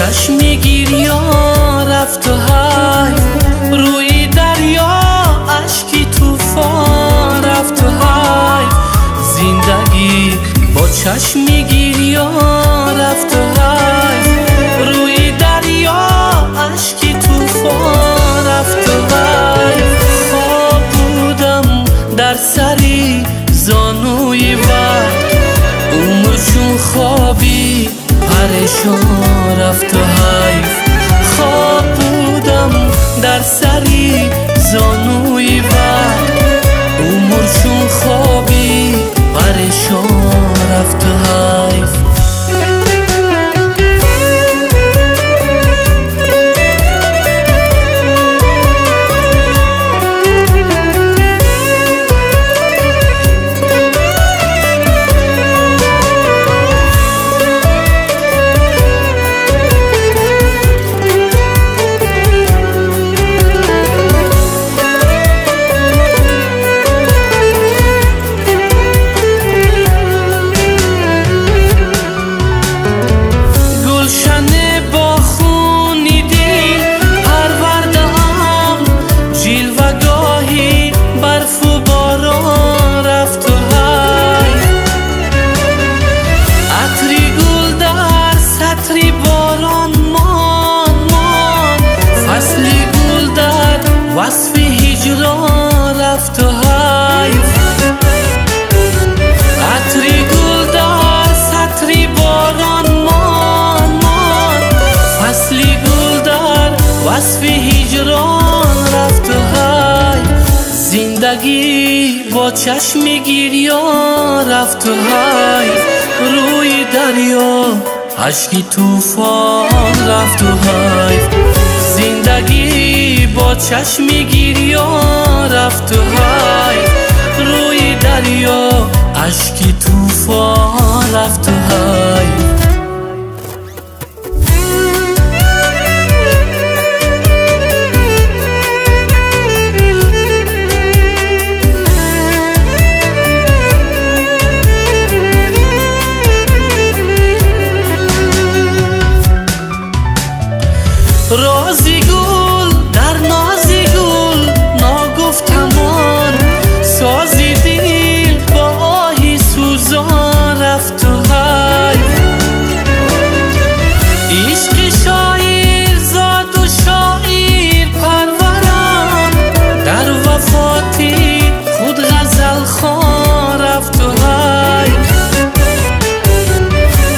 چشم میگیر یا رفت و های روی دریا اشکی توفان رفت و های زندگی با چشم میگیر یا رفت و های روی دریا اشکی توفان رفت و های خواب بودم در سری زانوی وقت عمر چون خوابی پریشان رفت و حیف خواب بودم در سری زانوی وقت عمر چون خوابی پریشان رفت و حیف وصف هجران رفت و حیف عطری گل در سطری باران مان فصلی گل در وصف هجران رفت و حیف زندگی با چشم میگیر یا رفت و حیف روی دریا اشکی توفان رفت و حیف زندگی با چشم میگیر یا رفت و حیف روی دریا اشکی توفان رفت و حیف رازی گل در نازی گل ناگفتمان سازی دل با آهی سوزان رفت و حیف عشق شاعر زاد و شاعر پروران در وفاتی خود غزل خوان رفت و حیف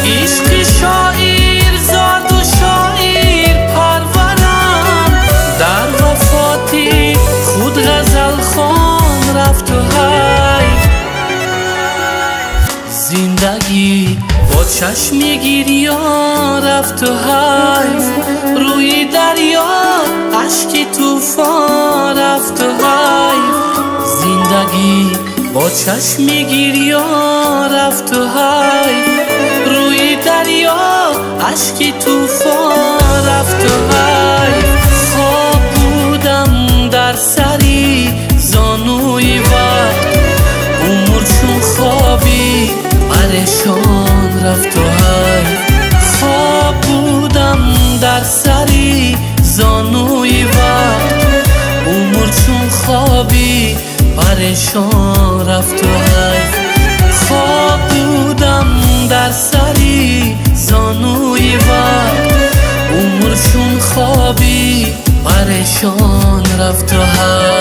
عشق شاعر زاد و شاعر در وفاتی خود غزل خوان رفت و حیف زندگی با چشم میگیر یا رفت و حیف روی دریا اشکی توفان رفت و حیف زندگی با چشم میگیر یا رفت و حیف روی دریا اشکی توفان رفت و حیف خواب بودم در سری زانوی وقت عمر چون خوابی پریشان رفت و حیف خواب بودم در سری زانوی وقت عمر چون خوابی پریشان رفت و حیف خواب بودم در سری زانوی وقت عمر چون خوابی پریشان رفت و حیف